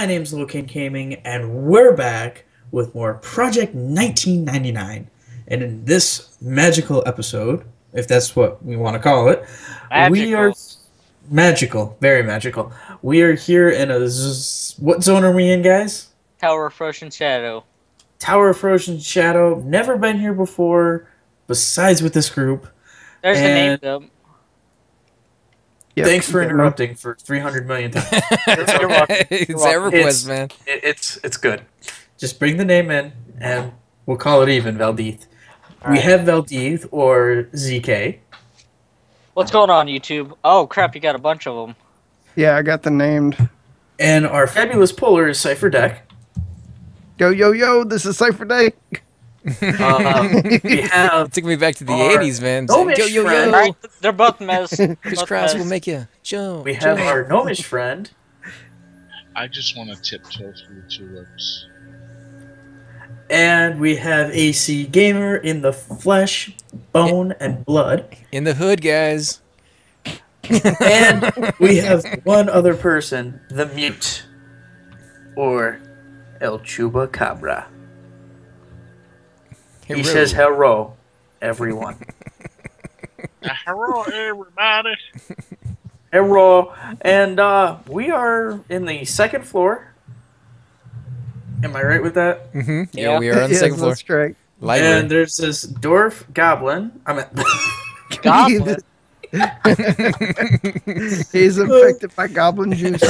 My name's Locan Gaming, and we're back with more Project 1999. And in this magical episode, if that's what we want to call it, we are magical, very magical. We are here in a what zone are we in, guys? Tower of Frozen Shadow. Tower of Frozen Shadow. Never been here before, besides with this group. There's the name, though. Yep. Thanks for interrupting for 300 million times. You're welcome. It's Everquest, man. It's good. Just bring the name in, and we'll call it even, Valdith. All we right. have Valdith, or ZK. What's going on, YouTube? Oh, crap, you got a bunch of them. Yeah, I got them named. And our fabulous puller is Cypher Deck. Yo, yo, yo, this is Cypher Day. We have It took me back to the 80s, man. Gnomish Yo, yo, friend. yo. All right, they're both mess. Crisscross will make you jump. We have jump. our gnomish friend. I just want to tiptoe through the tulips. And we have AC Gamer in the flesh, bone, and blood. In the hood, guys. And we have one other person, the Mute, or El Chupacabra. He Hero. says hello, everyone. Hello, everybody. Hello, and we are in the second floor. Am I right with that? Mm-hmm. Yeah, Yeah. we are on the Yes, second floor. that's correct. Library. And there's this dwarf goblin. I mean, Goblin. He's infected by goblin juice.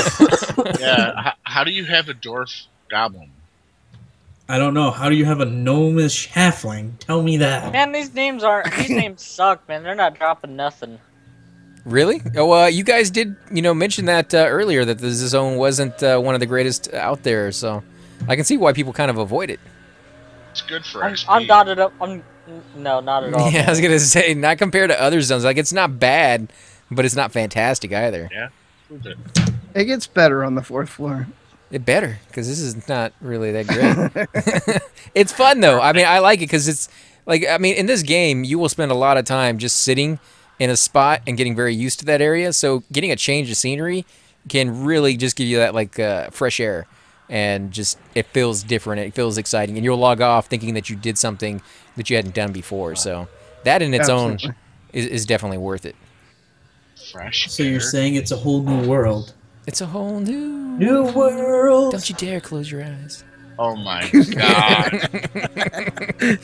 Yeah, how do you have a dwarf goblin? I don't know. How do you have a gnomish halfling? Tell me that. Man, these names suck, man. They're not dropping nothing. Really? Oh, you guys did, mention that earlier, that the zone wasn't one of the greatest out there, so I can see why people kind of avoid it. It's good for I'm XP. dotted up. No, not at all. Yeah, I was gonna say, not compared to other zones. Like, it's not bad, but it's not fantastic either. Yeah, prove it. It gets better on the fourth floor. It better, because this is not really that great. It's fun, though. I mean, I like it, because it's, like, I mean, in this game, you will spend a lot of time just sitting in a spot and getting very used to that area, so getting a change of scenery can really just give you that, like, fresh air, and just, it feels different, it feels exciting, and you'll log off thinking that you did something that you hadn't done before, so that in its Absolutely. own is definitely worth it. Fresh So you're air. saying it's a whole new world? It's a whole New world. Don't you dare close your eyes. Oh my god.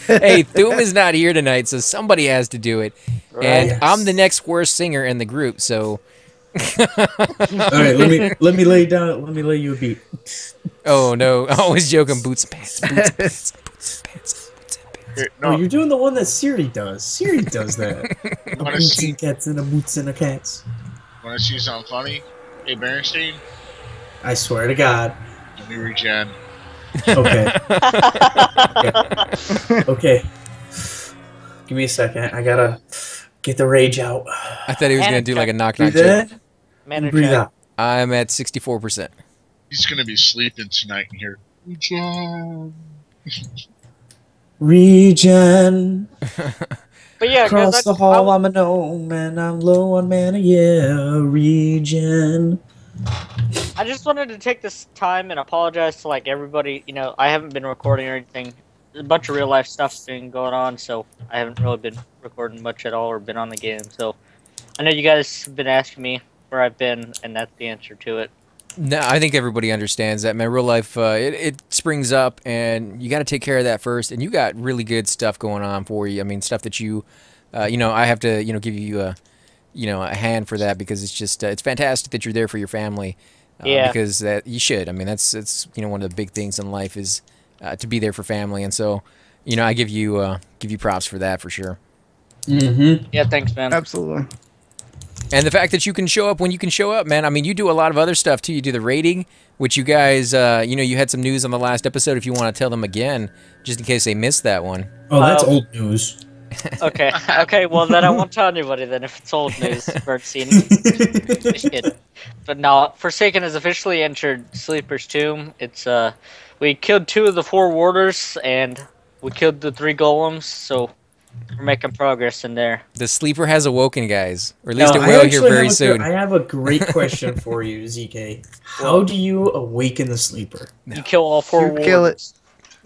Hey, Thum is not here tonight, so somebody has to do it. And Yes. I'm the next worst singer in the group, so... All right, let me lay down. Let me lay you a beat. Oh, no. I always joking. Boots and pants, boots and pants, boots and pants, boots and pants. Here, No, no, you're doing the one that Siri does. Siri does that. A wanna boots see- and cats and a boots and a cats. want to see something funny? Hey, Berenstein, I swear to God. let me regen. Okay. Okay. Give me a second. I gotta get the rage out. I thought he was going to do like a knock-knock Breathe joke. in. Man, Breathe out. I'm at 64%. He's gonna be sleeping tonight in here. Regen. Regen. But yeah, Across guys, the hall, I'm a gnome, and I'm low on mana. Yeah, regen. I just wanted to take this time and apologize to like everybody. I haven't been recording or anything. A bunch of real life stuff's been going on, so I haven't really been recording much at all or been on the game. So I know you guys have been asking me where I've been, and that's the answer to it. No, I think everybody understands that, man. Real life, it springs up, and you got to take care of that first. And you got really good stuff going on for you. I mean, stuff that you, I have to, give you a hand for that, because it's just, it's fantastic that you're there for your family. Yeah. Because that you should. I mean, that's one of the big things in life is to be there for family, and so, I give you props for that for sure. Mm-hmm. Yeah, thanks, man. Absolutely. And the fact that you can show up when you can show up, man. I mean, you do a lot of other stuff, too. You do the rating, which you guys, you had some news on the last episode. If you want to tell them again, just in case they missed that one. Oh, that's old news. Okay, okay. Well, then I won't tell anybody then if it's old news for it seen. Just kidding. But no, Forsaken has officially entered Sleeper's Tomb. It's we killed 2 of the 4 warders and we killed the 3 golems. So We're making progress in there. The sleeper has awoken, guys. Or at least Now, it will I here actually very have soon. I have a great question for you, ZK. How do you awaken the sleeper? You kill all 4 You kill it. wardens.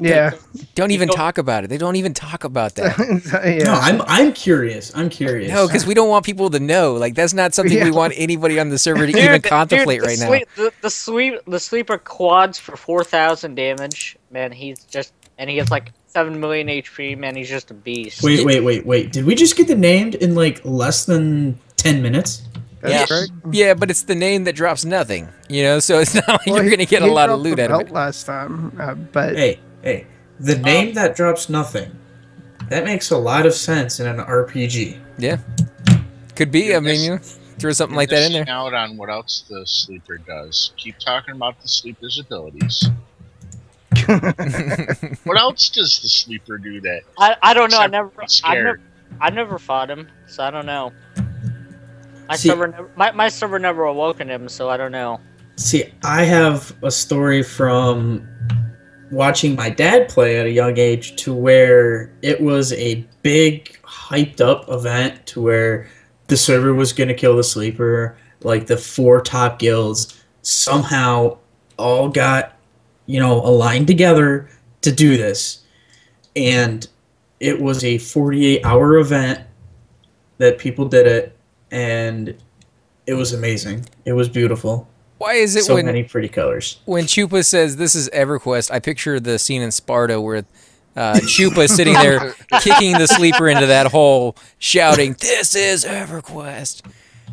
Yeah. Don't even talk about it. They don't even talk about that. No, Yeah. I'm curious. I'm curious. No, because we don't want people to know. Like, that's not something we Yeah. want anybody on the server to even contemplate right now. The sleeper quads for 4,000 damage. Man, and he has like 7 million HP. Man, he's just a beast. Wait. Did we just get the named in like less than 10 minutes? That's Yeah. right. Yeah, but it's the name that drops nothing, you know? So it's not like you're going to get a He lot of dropped loot the out of belt it. last time, but Hey, the name that drops nothing. That makes a lot of sense in an RPG. Yeah. Could be. I mean, you know, throw something like that in there. Out on what else the sleeper does. Keep talking about the sleeper's abilities. What else does the sleeper do that? I don't know. Scared. I never fought him, so I don't know. See- My server never awoken him, so I don't know. See, I have a story from watching my dad play at a young age to where it was a big, hyped up event to where the server was going to kill the sleeper. Like the 4 top guilds somehow all got, aligned together to do this. And it was a 48-hour event that people did it, and it was amazing. It was beautiful. Why is it So when many pretty colors. when Chupa says this is EverQuest, I picture the scene in Sparta where Chupa is sitting there kicking the sleeper into that hole, shouting, "This is EverQuest."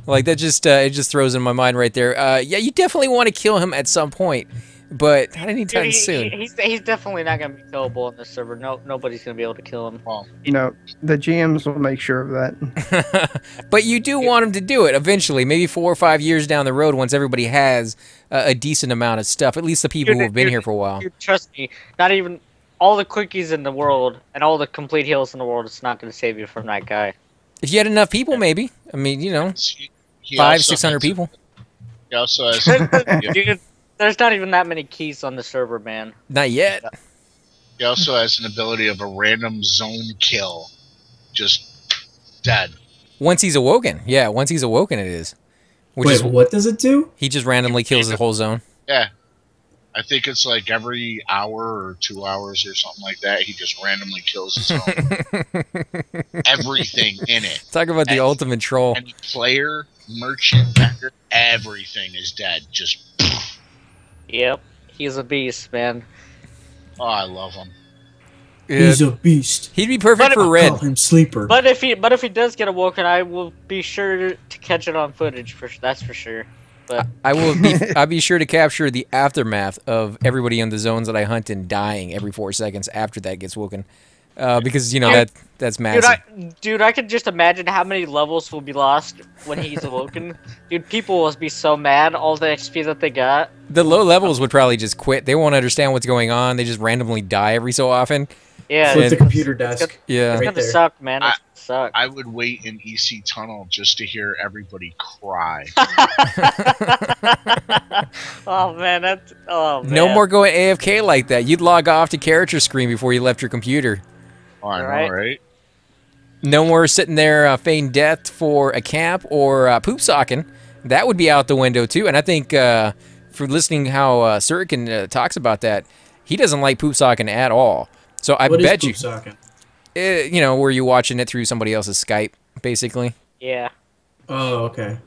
Like that just it just throws in my mind right there. Yeah, you definitely want to kill him at some point, but not anytime Dude, soon. he's definitely not gonna be killable in this server. Nobody's gonna be able to kill him. Well, no, the GMs will make sure of that. But you do want him to do it eventually, maybe 4 or 5 years down the road once everybody has a decent amount of stuff, at least the people who have been here for a while. Dude, trust me, not even all the quickies in the world and all the complete heals in the world is not gonna save you from that guy. If you had enough people, maybe. I mean, he 500-600 has- people. He also has. Dude, there's not even that many keys on the server, man. Not yet. He also has an ability of a random zone kill, just dead. Once he's awoken. Yeah, once he's awoken it is. Which Wait, is what does it do? he just randomly kills the whole zone. Yeah, I think it's like every hour or 2 hours or something like that. He just randomly kills his own everything in it. Talk about the And- ultimate troll. Any player, merchant, vendor, everything is dead. Just Yep, he's a beast, man. oh, I love him. He's a beast. He'd be perfect But- for Call red. him Sleeper. But if he does get awoken, I will be sure to catch it on footage. That's for sure. But I'll be sure to capture the aftermath of everybody in the zones that I hunt in dying every 4 seconds after that gets woken. Because that's massive. Dude, I could just imagine how many levels will be lost when he's awoken. Dude, people will be so mad all the XP that they got. The low levels would probably just quit. They won't understand what's going on. They just randomly die every so often. Yeah, Flip and- the computer desk. Yeah. it's Right gonna there. suck, man. It's gonna suck. I would wait in EC Tunnel just to hear everybody cry. Oh man, man. No more going AFK like that. You'd log off to character screen before you left your computer. Oh, I know, Right. right? No more sitting there feigning death for a camp or poop socking. That would be out the window too. And I think for listening how Surican talks about that, he doesn't like poop socking at all. So I What is bet you, poop socking? where you're watching it through somebody else's Skype, basically. Yeah. Oh, okay.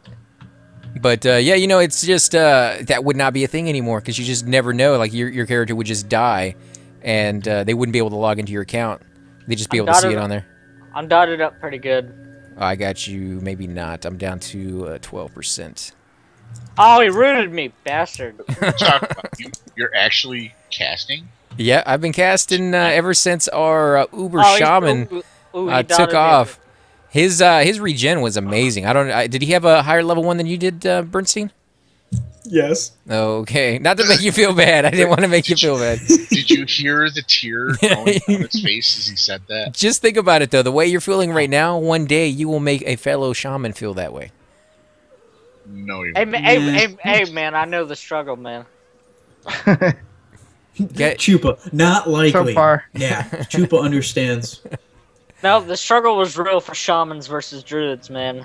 But yeah, it's just that would not be a thing anymore because you just never know. Like your character would just die, and they wouldn't be able to log into your account. They'd just be able to see it on there. I'm dotted up pretty good. Oh, I got you. Maybe not. I'm down to 12%. Oh, he rooted me, bastard. Talk about you're actually casting? Yeah, I've been casting ever since our Uber Oh, Shaman he took dotted me. off. His regen was amazing. Did he have a higher level one than you did, Bernstein? Yes. Okay, not to make you feel bad. I didn't want to make you feel bad. Did you hear the tear going down his face as he said that? Just think about it though. The way you're feeling right now, one day you will make a fellow shaman feel that way. No, you Hey, won't. hey, man, I know the struggle, man. Get- Chupa, not likely. So far. Yeah, Chupa understands. No, the struggle was real for shamans versus druids, man.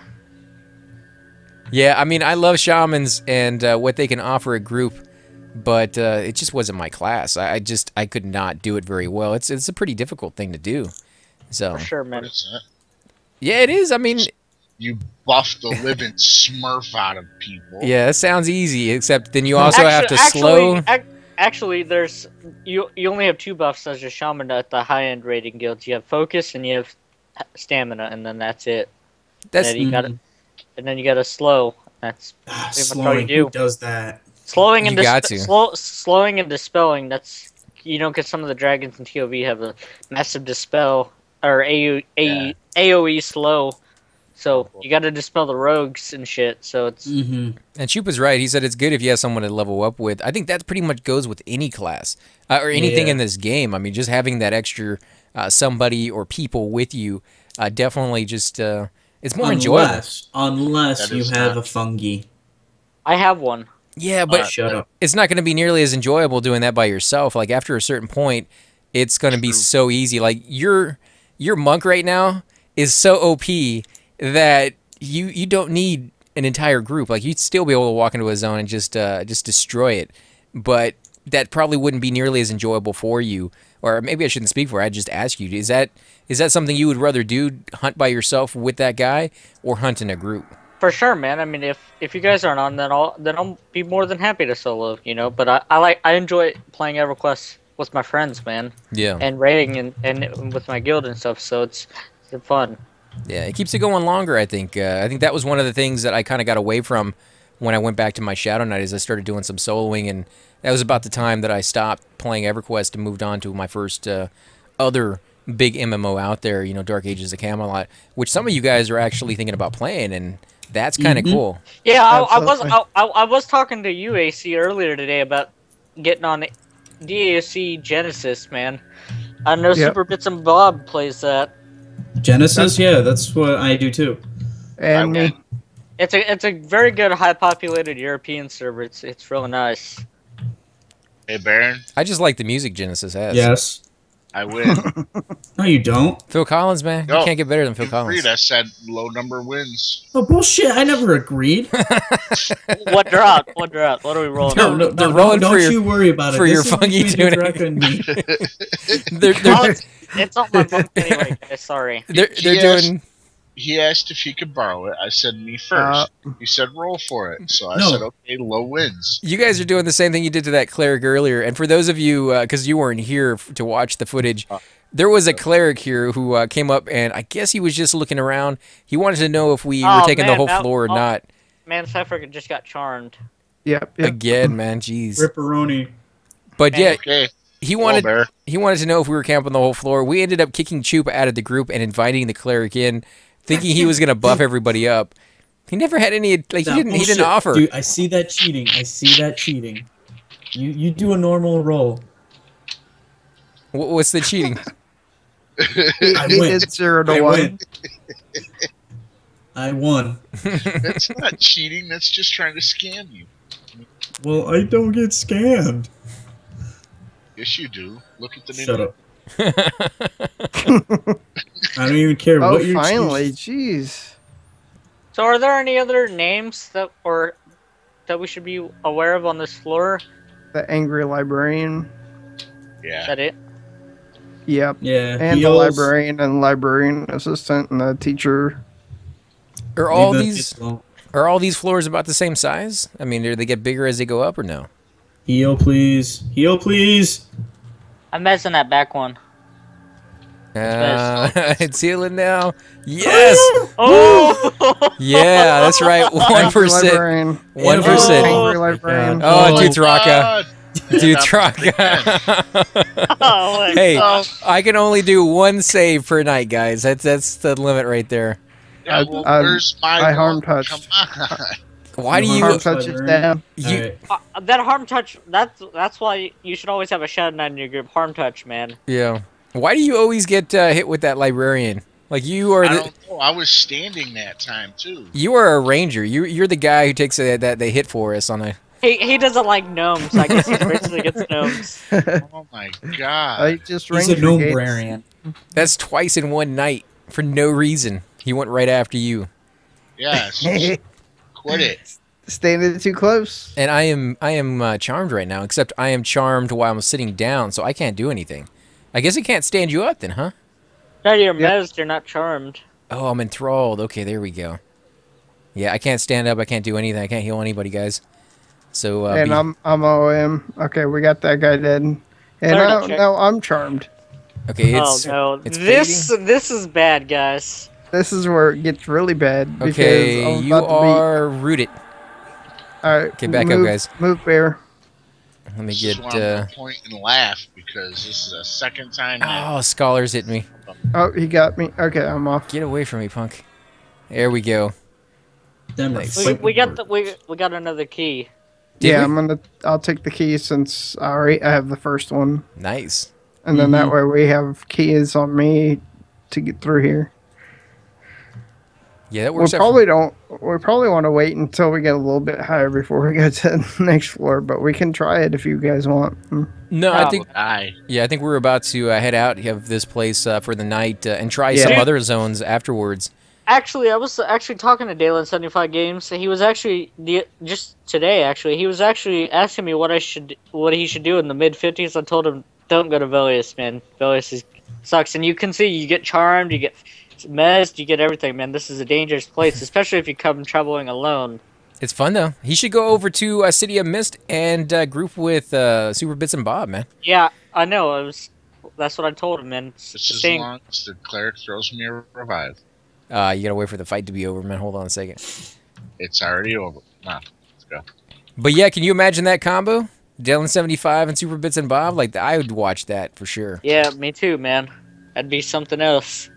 Yeah, I mean, I love shamans and what they can offer a group, but it just wasn't my class. I could not do it very well. It's a pretty difficult thing to do. So For sure, man. What is that? yeah, it is. I mean, You buff the living smurf out of people. yeah, it sounds easy, except then you also have to slow. Actually, there's you only have 2 buffs as a shaman at the high end rating guilds. You have focus and you have stamina, and then that's it. That's and then you got to slow. That's pretty much all you Slowing. do. Who does that? Slowing and You got to. slowing and dispelling. That's because some of the dragons in TOV have a massive dispel or AOE slow. So you got to dispel the rogues and shit. So it's Mm-hmm. And Chupa's right. He said it's good if you have someone to level up with. I think that pretty much goes with any class or anything Yeah. in this game. I mean, just having that extra somebody or people with you definitely just it's more enjoyable. Unless That you is have not- a fungi. I have one. Yeah, but Shut up. it's not going to be nearly as enjoyable doing that by yourself. Like after a certain point, it's going to be True. so easy. Like your monk right now is so OP that you don't need an entire group. Like you'd still be able to walk into a zone and just destroy it. But that probably wouldn't be nearly as enjoyable for you. Or maybe I shouldn't speak for it. I'd just ask you, is that something you would rather do, hunt by yourself with that guy or hunt in a group? For sure, man. I mean, if you guys aren't on, then I'll be more than happy to solo. But I enjoy playing EverQuest with my friends, man, Yeah. and raiding and with my guild and stuff. So it's fun. Yeah, it keeps it going longer, I think. I think that was one of the things that I kind of got away from when I went back to my Shadow Knight is I started doing some soloing, and that was about the time that I stopped playing EverQuest and moved on to my first other big MMO out there, Dark Ages of Camelot, which some of you guys are actually thinking about playing, and that's kind of cool. Yeah, I Absolutely. was talking to you, AC, earlier today about getting on DAC Genesis, man. I know Yep. Super Bits and Bob plays that. Genesis, yeah, that's what I do too. And me. It's a very good high populated European server. It's really nice. Hey, Baron, I just like the music Genesis has. Yes. I win. No, you don't. Phil Collins, man. No, You can't get better than Phil You Collins. agreed. I said low number wins. Oh bullshit! I never agreed. What drop? What drop? What are we rolling? They're- on? they're rolling don't for your- you worry about it. for your This is fungi between tuning. Drk and me. They're It's not my book anyway, guys. Sorry. they're Yes. doing. He asked if he could borrow it. I said me first. He said roll for it. So I No. said okay, low wins. You guys are doing the same thing you did to that cleric earlier. And for those of you, because you weren't here to watch the footage, there was a cleric here who came up, and I guess he was just looking around. He wanted to know if we were Oh, taking the man, whole that- floor or oh. not. Man, Cypher just got charmed. Yep. Again, man, jeez. Ripperoni. But yeah, Okay. he Well, wanted Bear. he wanted to know if we were camping the whole floor. We ended up kicking Chupa out of the group and inviting the cleric in, thinking he was gonna buff everybody up. He never had any like Nah, he didn't bullshit. offer. Dude, I see that cheating. You do a normal roll. What's the cheating? I win. It's 0 to I 1. win. I won. That's not cheating. That's just trying to scam you. Well, I don't get scammed. Yes, you do. Look at the name. Shut up. I don't even care Oh, what you're finally. Jeez. So, are there any other names that we should be aware of on this floor? The angry librarian. Is Yeah. that it? Yep. Yeah, And the heals. librarian and librarian assistant and the teacher. Are all Leave these it alone. are all these floors about the same size? I mean, do they get bigger as they go up or no? Heal, please. Heal, please. I'm messing that back one. It's healing now. Yes. Oh! Yeah, that's right. 1%. Librarian. 1%. Angry librarian. Oh, Oh, dude, Draka. God. Dude, Yeah, Draka. Oh, my Hey, God. I can only do one save per night, guys. That's the limit right there. Yeah, well, where's my I harm one? touched. Come on. Why do You you? Harm harm touch is librarian. down. You- Alright. That harm touch. That's why you should always have a Shadow Knight in your group. Harm touch, man. Yeah. Why do you always get hit with that librarian? Like you are I the don't know. I was standing that time too. you are a ranger. You're the guy who takes that they hit for us on a. He doesn't like gnomes. I guess he's racist against gnomes. Oh my I god. just He's a ranger gnome gates. brarian. That's twice in one night for no reason. He went right after you. Yes. Quit it. Standing too close. And I am charmed right now, except I am charmed while I'm sitting down, so I can't do anything. I guess I can't stand you up then, huh? No, you're mezzed. You're not charmed. Oh, I'm enthralled. Okay, there we go. Yeah, I can't stand up. I can't do anything. I can't heal anybody, guys. So, And I'm OM. Okay, we got that guy dead. And now I'm charmed. Okay, it's oh no, it's this is bad, guys. This is where it gets really bad. Because okay, I'm you about to are rooted. All right. Okay, back up, move, guys. Move, bear. Let me This get. is why I'm gonna point and laugh because this is the second time. Oh, scholars hit me. Oh, he got me. Okay, I'm off. Get away from me, punk. There we go. Nice. We got another key. Did yeah, we? I'll take the key since I have the first one. Nice. And then that way we have keys on me to get through here. Yeah, that We works. probably want to wait until we get a little bit higher before we go to the next floor, but we can try it if you guys want. No, I think. I Yeah, I think we're about to head out of this place for the night and try some other zones afterwards. Actually, I was actually talking to Dalen 75 Games. He was actually just today. Actually, he was actually asking me what he should do in the mid 50s. I told him, don't go to Velius, man. Velius sucks, and you can see you get charmed, you get mezzed, you get everything, man. This is a dangerous place, especially if you come traveling alone. It's fun though. He should go over to City of Mist and group with Super Bits and Bob, man. Yeah, I know. That's what I told him, man. this is as long as the cleric throws me a revive. You gotta wait for the fight to be over, man. Hold on a second. It's already over. Nah, let's go. But yeah, can you imagine that combo? Dylan 75 and Super Bits and Bob? Like, I would watch that for sure. Yeah, me too, man. That'd be something else.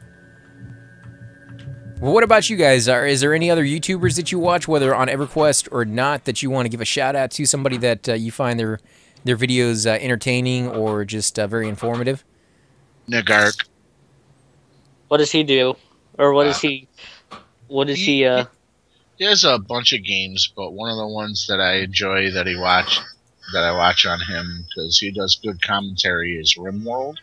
Well, what about you guys? Is there any other YouTubers that you watch, whether on Everquest or not, that you want to give a shout out to? Somebody that you find their videos entertaining or just very informative? Nagark. What does he do? Or what is he? What is he? He has a bunch of games, but one of the ones that I enjoy that I watch on him because he does good commentary is RimWorld.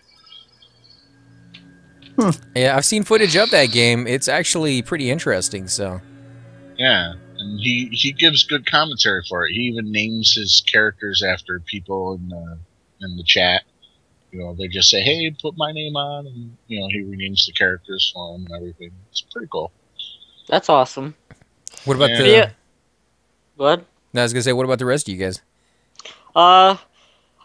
Yeah, I've seen footage of that game. It's actually pretty interesting. So. Yeah, and he gives good commentary for it. He even names his characters after people in the chat. You know, they just say, "Hey, put my name on," and you know, he renames the characters for him and everything. It's pretty cool. That's awesome. What about the? Yeah. What? No, I was gonna say, what about the rest of you guys? I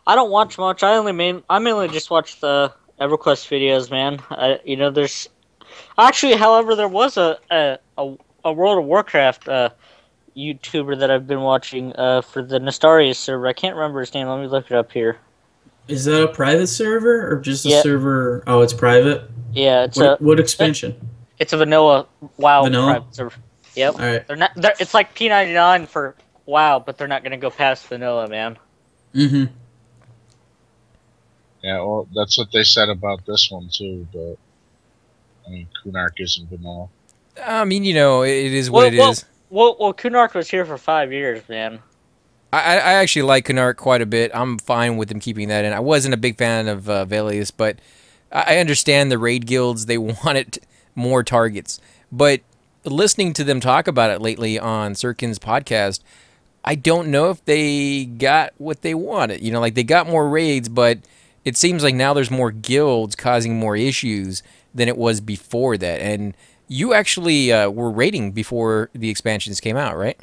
don't watch much. I mainly just watch the EverQuest videos, man. You know, there's actually, however, there was a World of Warcraft YouTuber that I've been watching for the Nastarius server. I can't remember his name. Let me look it up here. Is that a private server or just a server? Oh, it's private? Yeah, it's what expansion? It's a vanilla WoW Vanilla? private server. Yep. All right. It's like P99 for WoW, but they're not going to go past vanilla, man. Mm-hmm. Yeah, well, that's what they said about this one too. But I mean, Kunark isn't vanilla. I mean, you know, it is what it is. Well, Kunark was here for 5 years, man. I actually like Kunark quite a bit. I'm fine with them keeping that in. I wasn't a big fan of Velius, but I understand the raid guilds. They wanted more targets. But listening to them talk about it lately on Sirkin's podcast, I don't know if they got what they wanted. You know, like they got more raids, but it seems like now there's more guilds causing more issues than it was before that. And you actually were raiding before the expansions came out, right?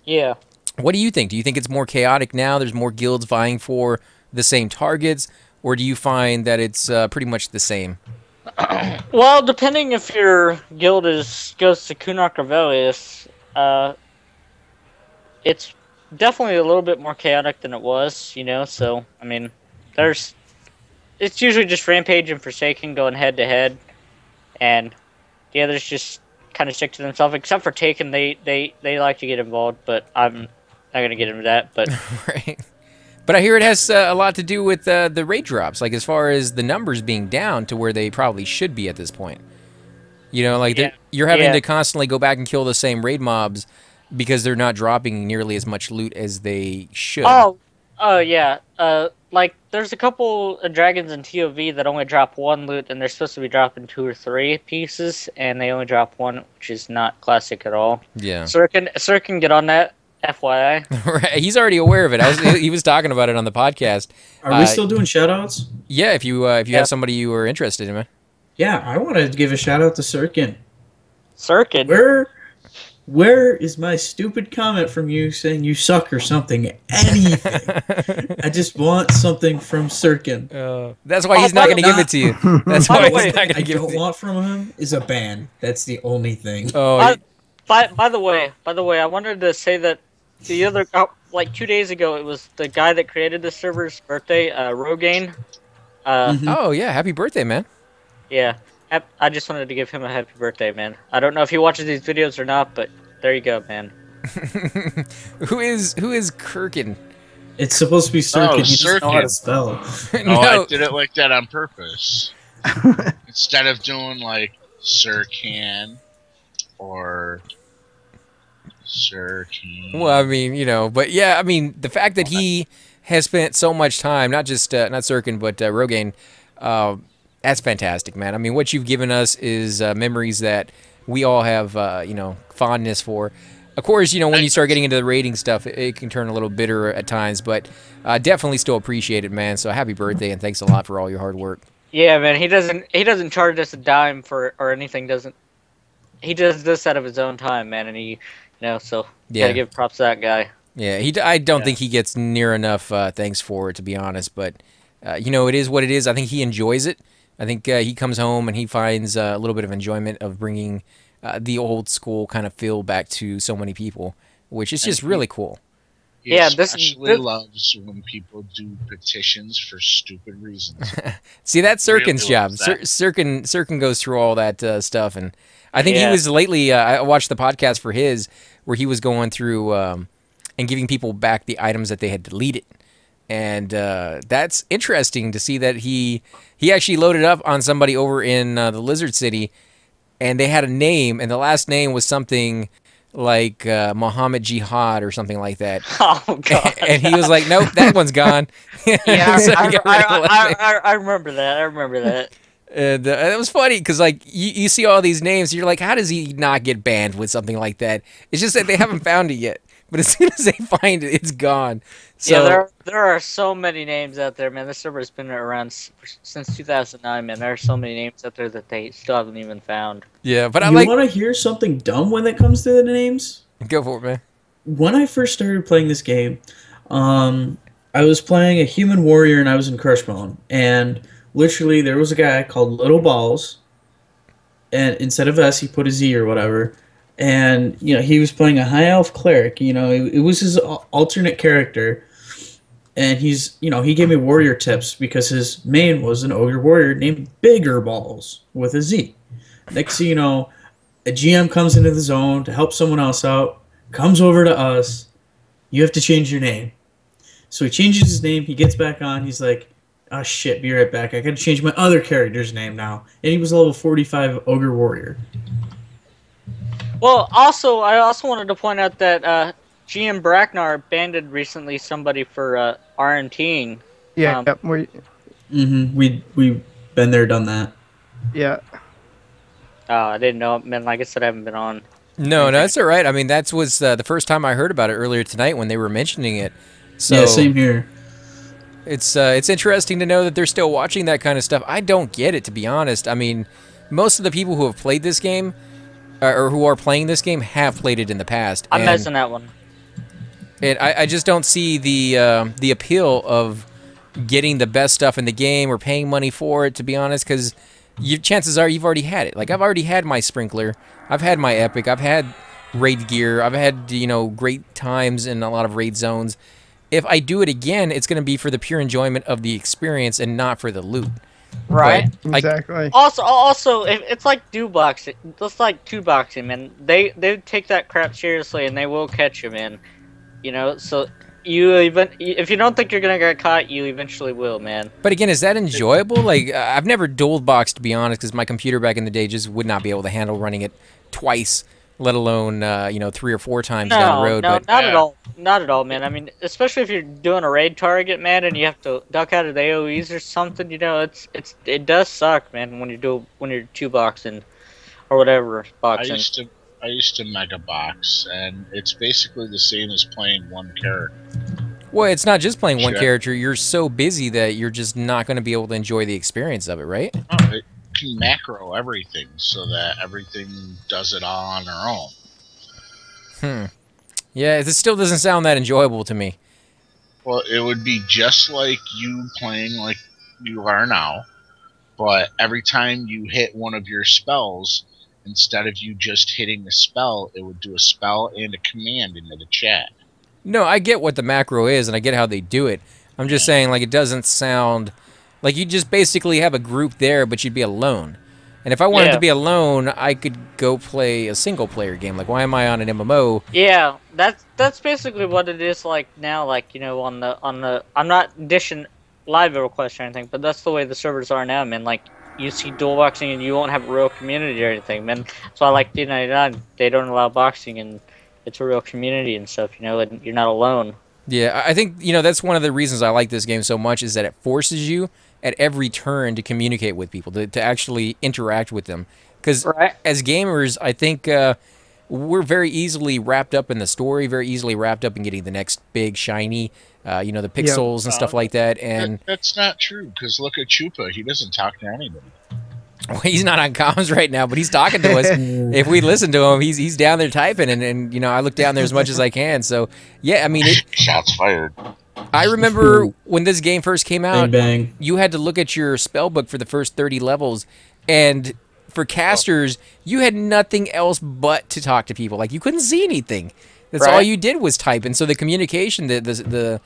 Yeah. What do you think? Do you think it's more chaotic now? There's more guilds vying for the same targets? Or do you find that it's pretty much the same? Well, depending if your guild goes to Kunark or Velius, it's definitely a little bit more chaotic than it was, you know? So, I mean, it's usually just Rampage and Forsaken going head-to-head, and the others just kind of stick to themselves, except for Taken. They like to get involved, but I'm not going to get into that. But right. But I hear it has a lot to do with the raid drops, like as far as the numbers being down to where they probably should be at this point. You know, like you're having to constantly go back and kill the same raid mobs because they're not dropping nearly as much loot as they should. Oh yeah. Like there's a couple of dragons in TOV that only drop one loot, and they're supposed to be dropping 2 or 3 pieces, and they only drop one, which is not classic at all. Yeah. Sir can get on that. FYI. Right. He's already aware of it. He was talking about it on the podcast. Are we still doing shoutouts? Yeah, if you have somebody you are interested in, man. Yeah, I want to give a shout out to Sirkin. Sirkin? Where is my stupid comment from you saying you suck or something? Anything. I just want something from Sirkin. That's why he's not going to give it to you. That's why he's not going to give it to you. What I don't want from him is a ban. That's the only thing. Oh. By the way, I wanted to say that the other, like 2 days ago, it was the guy that created the server's birthday, Rogaine. Oh yeah, happy birthday, man. Yeah. I just wanted to give him a happy birthday, man. I don't know if he watches these videos or not, but there you go, man. Who is Kirkin? It's supposed to be Sirkin. Oh, You just know how to spell. No. I did it like that on purpose. Instead of doing like Sirkin or Sirkin. Well, I mean, you know, but yeah, I mean, the fact that he has spent so much time, not just not Sirkin, but Rogaine, that's fantastic, man. I mean, what you've given us is memories that we all have, you know, fondness for. Of course, you know, when you start getting into the rating stuff, it can turn a little bitter at times, but definitely still appreciate it, man. So happy birthday, and thanks a lot for all your hard work. Yeah, man. He doesn't charge us a dime for or anything. He does this out of his own time, man, and he, so gotta give props to that guy. Yeah, I don't think he gets near enough thanks for it, to be honest. But you know, it is what it is. I think he enjoys it. I think he comes home and he finds a little bit of enjoyment of bringing the old school kind of feel back to so many people, which is just really cool. He especially loves when people do petitions for stupid reasons. See, that's Sirkin's job. Sirkin goes through all that stuff, and I think he was lately. I watched the podcast for his where he was going through and giving people back the items that they had deleted. And that's interesting to see that he actually loaded up on somebody over in the Lizard City, and they had a name, and the last name was something like Muhammad Jihad or something like that. Oh god! And he was like, "Nope, that one's gone." Yeah, so I remember that. I remember that. And it was funny because, like, you see all these names, and you're like, "How does he not get banned with something like that?" It's just that they haven't found it yet. But as soon as they find it, it's gone. So, yeah, there are so many names out there, man. This server's been around since 2009, man. There are so many names out there that they still haven't even found. Yeah, but you want to hear something dumb when it comes to the names? Go for it, man. When I first started playing this game, I was playing a human warrior and I was in Crushbone. And literally there was a guy called Little Balls. And instead of S, he put a Z or whatever. And, he was playing a high elf cleric. It was his alternate character. And he gave me warrior tips because his main was an ogre warrior named Bigger Balls with a Z. Next thing you know, a GM comes into the zone to help someone else out, comes over to us. You have to change your name. So he changes his name. He gets back on. He's like, oh shit, be right back. I got to change my other character's name now. And he was level 45 ogre warrior. Well, I also wanted to point out that GM Bracknar banded recently somebody for RNTing. Yeah, we've been there, done that. Yeah. Oh, I didn't know. Man, like I said, I haven't been on. No, that's all right. I mean, that was the first time I heard about it earlier tonight when they were mentioning it. So yeah, same here. It's interesting to know that they're still watching that kind of stuff. I don't get it, to be honest. I mean, most of the people who have played this game or who are playing this game have played it in the past. I'm missing that one. And I just don't see the appeal of getting the best stuff in the game or paying money for it, to be honest, because chances are you've already had it. Like, I've already had my Sprinkler. I've had my Epic. I've had raid gear. I've had, great times in a lot of raid zones. If I do it again, it's going to be for the pure enjoyment of the experience and not for the loot. Right. Exactly. Also, it's like do-boxing. It's like two-boxing, man. They take that crap seriously, and they will catch you, man. So if you don't think you're gonna get caught, you eventually will, man. But again, is that enjoyable? Like, I've never dual boxed, to be honest, because my computer back in the day just would not be able to handle running it twice, let alone you know, 3 or 4 times down the road. No, But not at all. Not at all, man. I mean, especially if you're doing a raid target, man, and you have to duck out of the AoEs or something. You know, it does suck, man, when you're 2 boxing or whatever boxing. I used to mega box, and it's basically the same as playing one character. well, it's not just playing one character. You're so busy that you're just not going to be able to enjoy the experience of it, right? Oh, it can macro everything so that everything does it all on their own. Yeah, it still doesn't sound that enjoyable to me. Well, it would be just like you playing like you are now, but every time you hit one of your spells, instead of you just hitting the spell, it would do a spell and a command into the chat. No, I get what the macro is, and I get how they do it. I'm just saying, like, it doesn't sound like you just basically have a group there, but you'd be alone. And if I wanted to be alone, I could go play a single-player game. Like, why am I on an MMO? Yeah, that's basically what it is like now. Like, you know, on the I'm not dishing live Everquest or anything, but that's the way the servers are now, man. Like, you see dual boxing and you won't have a real community or anything, man. So I like P99. They don't allow boxing and it's a real community and stuff, you know, and you're not alone. Yeah, I think, you know, that's one of the reasons I like this game so much is that it forces you at every turn to communicate with people, to actually interact with them. Because as gamers, I think we're very easily wrapped up in the story, very easily wrapped up in getting the next big, shiny, you know, the pixels and stuff like that. And that's not true, because look at Chupa. He doesn't talk to anybody. Well, he's not on comms right now, but he's talking to us. If we listen to him, he's down there typing, and you know, I look down there as much as I can. So yeah, I mean, shots fired. I remember when this game first came out, bang, bang. You had to look at your spell book for the first 30 levels, and for casters, you had nothing else but to talk to people. Like, you couldn't see anything. That's all you did was type, and so the communication, the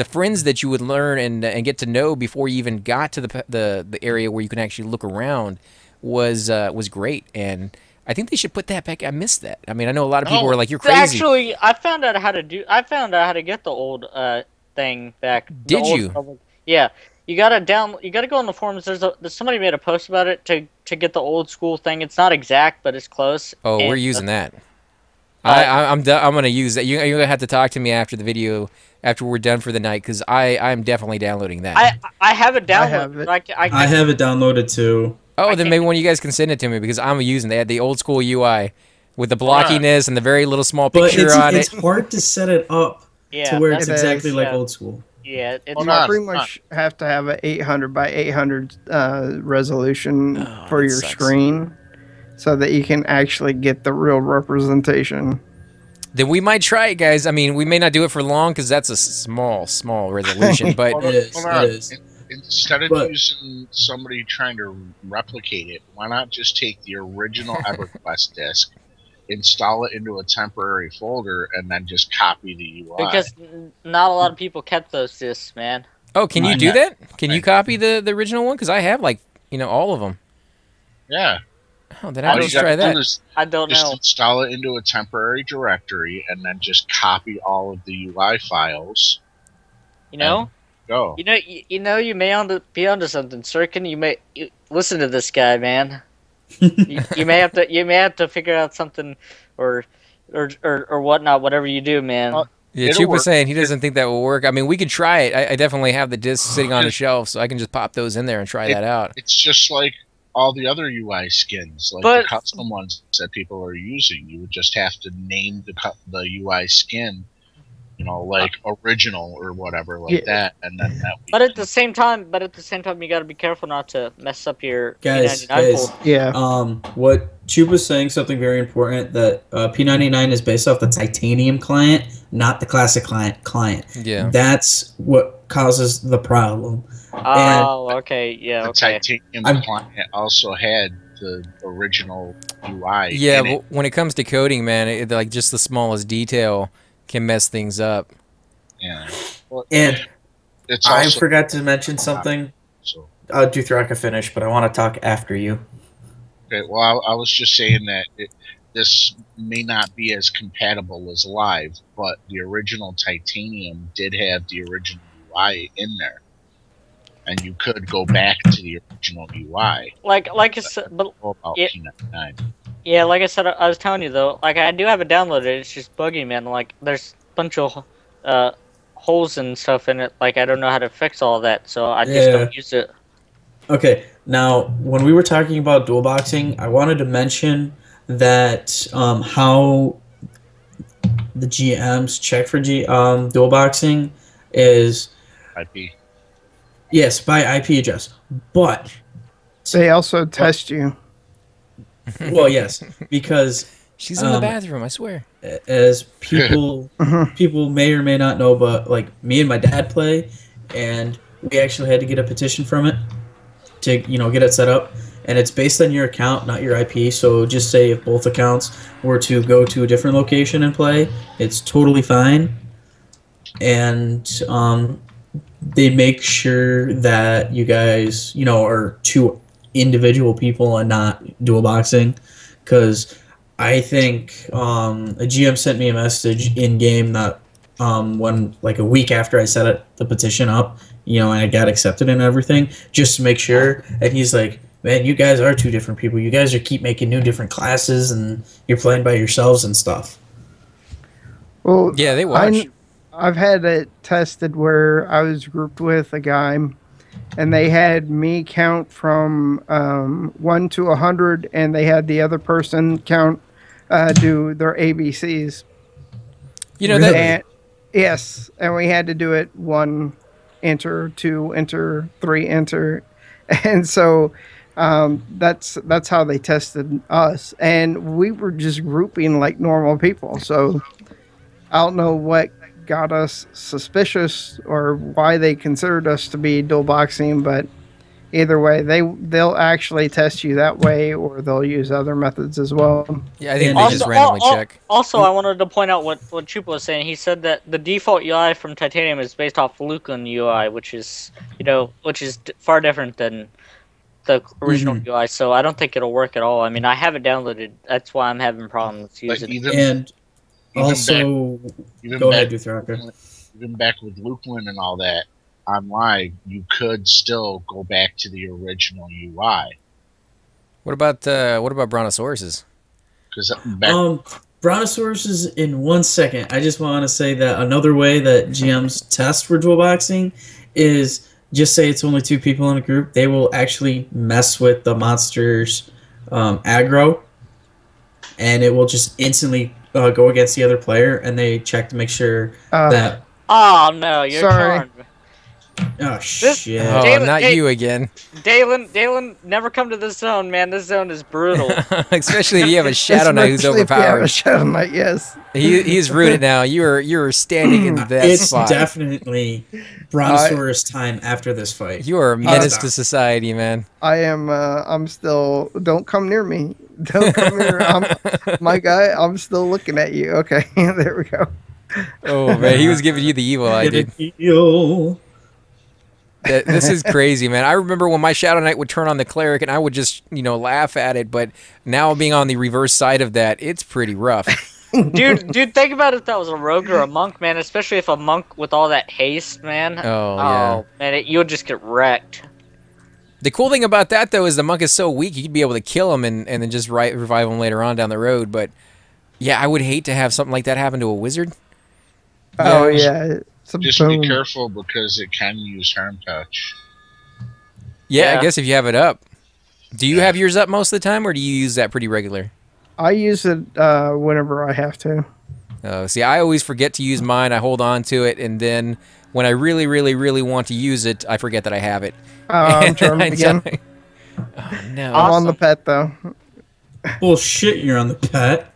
friends that you would learn and get to know before you even got to the area where you can actually look around was great. And I think they should put that back. I missed that. I mean, I know a lot of people were like, "You're crazy." Actually, I found out how to get the old thing back. Did you? Yeah. You gotta go on the forums. There's somebody made a post about it to get the old school thing. It's not exact, but it's close. Oh, we're using that. I'm gonna use that. You're gonna have to talk to me after the video, after we're done for the night, because I'm definitely downloading that. I have it downloaded. I have it downloaded too. Oh, then maybe one of you guys can send it to me, because I'm using that. The old school UI with the blockiness and the very little small picture on it. It's hard to set it up to where it's exactly like old school. Yeah, it's pretty much have to have an 800 by 800 resolution for your screen, so that you can actually get the real representation. Then we might try it, guys. I mean, we may not do it for long because that's a small resolution, but it is. Instead of using somebody trying to replicate it, why not just take the original Everquest disk, install it into a temporary folder, and then just copy the UI? Because not a lot of people kept those disks, man. Oh, can you do that? Can you copy the original one? Because I have, like, you know, all of them. Yeah. Oh, then I'll just try that. I don't know. Just install it into a temporary directory and then just copy all of the UI files. You know? Go. You know, you may be onto something, Sirkin. Listen to this guy, man. you may have to figure out something or whatnot, whatever you do, man. Yeah, Chup was saying he doesn't think that will work. I mean, we could try it. I definitely have the discs sitting on a shelf, so I can just pop those in there and try that out. It's just like all the other UI skins, like the custom ones that people are using. You would just have to name the UI skin, you know, like original or whatever, like that, and then that. But at the same time, you got to be careful not to mess up your guys. P99 Yeah. What Chup was saying, something very important, that P99 is based off the Titanium client, not the classic client. Yeah. That's what causes the problem. Oh, okay, yeah, the Titanium client also had the original UI. Yeah, but when it comes to coding, man, like just the smallest detail can mess things up. Yeah. And I forgot to mention something. So Drk finish, but I want to talk after you. Okay, well, I was just saying that this may not be as compatible as live, but the original Titanium did have the original UI in there. And you could go back to the original UI. Like I said, but P99. Yeah, like I said, I was telling you though, like I do have it downloaded. It's just buggy, man. Like there's a bunch of holes and stuff in it. Like I don't know how to fix all that, so I just Yeah. don't use it. Okay, now when we were talking about dual boxing, I wanted to mention that how the GMs check for dual boxing is IP. yes by IP address, but They also test you. well yes because She's in the bathroom, I swear. as people may or may not know, but like me and my dad play, and we actually had to get a petition from it to get it set up, and it's based on your account, not your IP. So just say if both accounts were to go to a different location and play, it's totally fine, and they make sure that you guys are two individual people and not dual boxing, because I think a GM sent me a message in game that when like a week after I set the petition up, and I got accepted and everything, just to make sure. And he's like, "Man, you guys are two different people. You guys keep making new different classes, and you're playing by yourselves and stuff." Well, Yeah, they watch. I've had it tested where I was grouped with a guy, and they had me count from 1 to 100, and they had the other person do their ABCs. You know Really? that. Yes, and we had to do it 1 enter, 2 enter, 3 enter, and so that's how they tested us, and we were just grouping like normal people. So I don't know what got us suspicious or why they considered us to be dual boxing, but either way, they'll actually test you that way, or they'll use other methods as well. Yeah, I think And they also- just randomly check. Also, I wanted to point out what Chupa was saying. He said that the default UI from Titanium is based off Lucan UI, which is far different than the original UI. So I don't think it'll work at all. I mean, I have it downloaded. That's why I'm having problems Like using it. And even also, even go back, ahead, Drk. even back with Lukeland and all that online, you could still go back to the original UI. What about brontosauruses? Because back Brontosaurus is in 1 second. I just want to say that another way that GMs test for dual boxing is just say it's only 2 people in a group. They will actually mess with the monster's aggro, and it will just instantly go against the other player, and they check to make sure that... Oh no, you're Sorry. charmed. Oh, shit. Oh, Dalen- not you again. Dalen, never come to this zone, man. This zone is brutal. Especially if you have a Shadow Knight who's Especially if you have a overpowered. Shadow Knight, yes. He's rooted now. You're standing in that It's spot. definitely Brontosaurus time after this fight. You are a menace to society, man. I am. I'm still. Don't come near me. Don't come near. My guy. I'm still looking at you. Okay, there we go. Oh man, he was giving you the evil eye, dude. Heal. This is crazy, man. I remember when my Shadow Knight would turn on the Cleric, and I would just, laugh at it. But now being on the reverse side of that, it's pretty rough. dude, think about if that was a rogue or a monk, man. Especially if a monk with all that haste, man. Oh, yeah. Man, you'll just get wrecked. The cool thing about that, though, is the monk is so weak, you'd be able to kill him and then just revive him later on down the road. But, yeah, I would hate to have something like that happen to a wizard. Oh yeah. just Boom. be careful because it can use Harm Touch. Yeah, Yeah. I guess if you have it up. Do you have yours up most of the time, or do you use that pretty regular? I use it whenever I have to. Oh, see, I always forget to use mine. I hold on to it, and then when I really, really, really want to use it, I forget that I have it. I'm charmed again. Oh, no. I'm on the pet though. Bullshit, you're on the pet.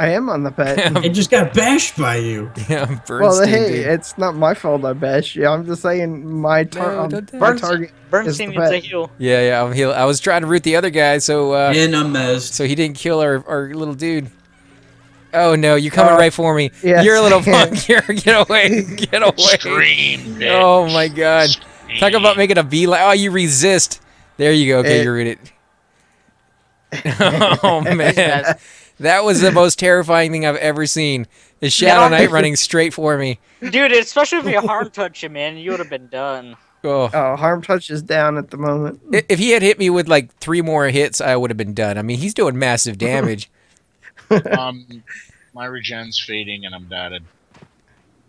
I am on the pet. It just got bashed by you. Yeah, Well, Bernstein, hey, dude. it's not my fault I bashed you. I'm just saying my target is the Bernstein needs a pet. heal. Yeah, I'm heal. I was trying to root the other guy, so And I'm mezzed. so he didn't kill our little dude. Oh no, you're coming right for me. yes, You're a little I am. punk. Get away. Get away. Scream, bitch. Oh my god. Talk about making a beeline. Oh, you resist. There you go. Okay, you're rooted. Oh man. That was the most terrifying thing I've ever seen. The Shadow Knight running straight for me. Dude, especially if you harm touch him, man, you would have been done. Oh. Harm touch is down at the moment. If he had hit me with like 3 more hits, I would have been done. I mean, he's doing massive damage. My regen's fading and I'm dotted.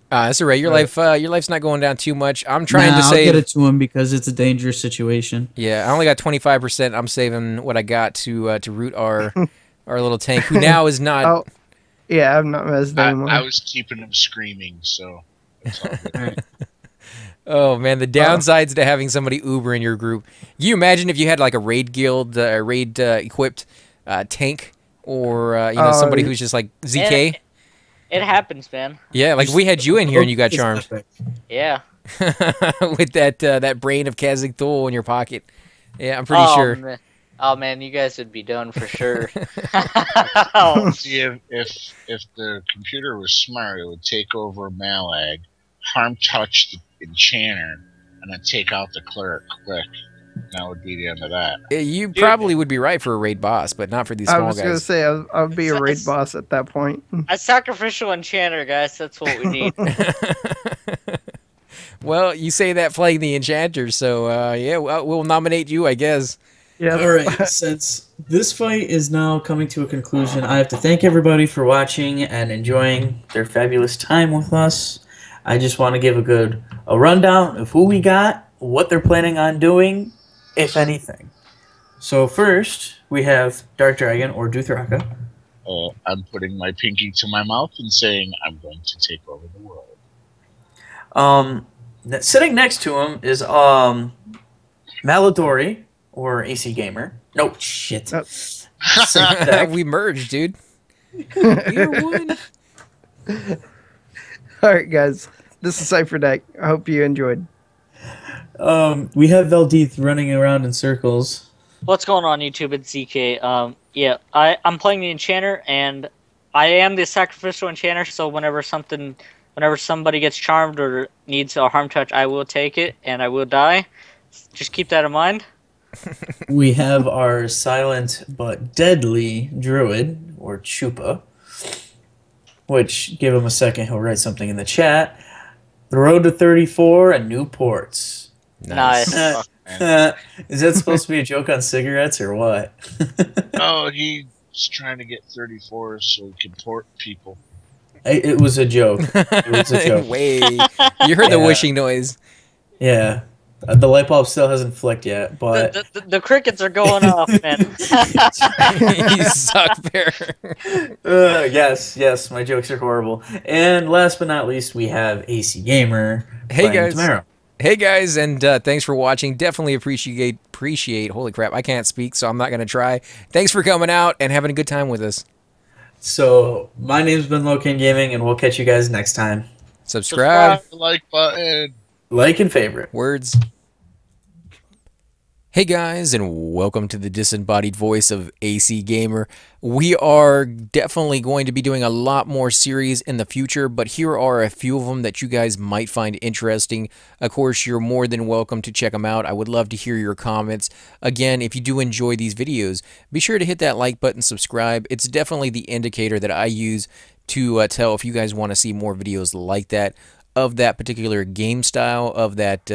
That's all right. Your life's not going down too much. I'm trying to save. I'll get it to him because it's a dangerous situation. Yeah, I only got 25%. I'm saving what I got to root our little tank, who now is not. Oh, yeah, I'm not messed anymore. I was keeping him screaming, so. It's all good. Oh man, the downsides to having somebody Uber in your group. Can you imagine if you had like a raid guild, equipped tank, or somebody who's just like ZK? It happens, man. Yeah, like we had you in here and you got charmed. Yeah. With that brain of Kazakh Thul in your pocket. Yeah, I'm pretty sure. Man. Oh man, you guys would be done for sure. See, if the computer was smart, it would take over Malag, harm touch the enchanter, and then take out the cleric quick. That would be the end of that. You probably would be right for a raid boss, but not for these small guys. I was going to say, I would be a raid boss at that point. A sacrificial enchanter, guys. That's what we need. Well, you say that playing the enchanter, so yeah, we'll nominate you, I guess. Yeah. All right. Since this fight is now coming to a conclusion, I have to thank everybody for watching and enjoying their fabulous time with us. I just want to give a rundown of who we got, what they're planning on doing, if anything. So first, we have Drk Dragn, or Drk. I'm putting my pinky to my mouth and saying, I'm going to take over the world. Sitting next to him is Maladori, or AC Gamer. No, shit. We merged, dude. You're one. Alright, guys. This is Cypher Deck. I hope you enjoyed. We have Veldith running around in circles. What's going on, YouTube? It's ZK. Yeah, I'm playing the enchanter, and I am the sacrificial enchanter, so whenever somebody gets charmed or needs a harm touch, I will take it, and I will die. Just keep that in mind. We have our silent but deadly druid, or Chupa, which, give him a second, he'll write something in the chat. The road to 34 and new ports. Nice. Is that supposed to be a joke on cigarettes or what? Oh, he's trying to get 34 so he can port people. It was a joke. It was a joke. Way. You heard the whooshing noise. Yeah. The light bulb still hasn't flicked yet, but... The crickets are going off, man. You suck, Bear. Yes, my jokes are horrible. And last but not least, we have AC Gamer. Hey, guys. Tomorrow. Hey, guys, and thanks for watching. Definitely appreciate... Holy crap, I can't speak, so I'm not going to try. Thanks for coming out and having a good time with us. So, my name's been Locan Gaming, and we'll catch you guys next time. Subscribe. The like button. Like and favorite. Words. Hey guys, and welcome to the disembodied voice of AC Gamer. We are definitely going to be doing a lot more series in the future, but here are a few of them that you guys might find interesting. Of course, you're more than welcome to check them out. I would love to hear your comments. Again, if you do enjoy these videos, be sure to hit that like button, subscribe. It's definitely the indicator that I use to tell if you guys want to see more videos like that, of that particular game style, of that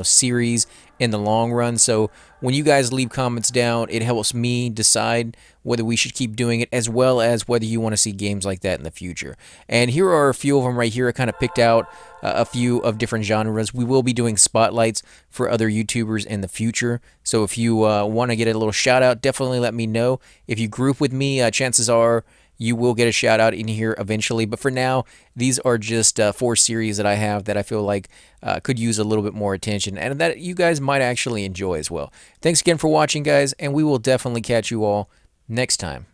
series in the long run. So when you guys leave comments down, it helps me decide whether we should keep doing it, as well as whether you want to see games like that in the future. And here are a few of them right here. I kind of picked out a few of different genres. We will be doing spotlights for other YouTubers in the future. So if you want to get a little shout out, definitely let me know. If you group with me, chances are you will get a shout out in here eventually. But for now, these are just 4 series that I have that I feel like could use a little bit more attention, and that you guys might actually enjoy as well. Thanks again for watching, guys, and we will definitely catch you all next time.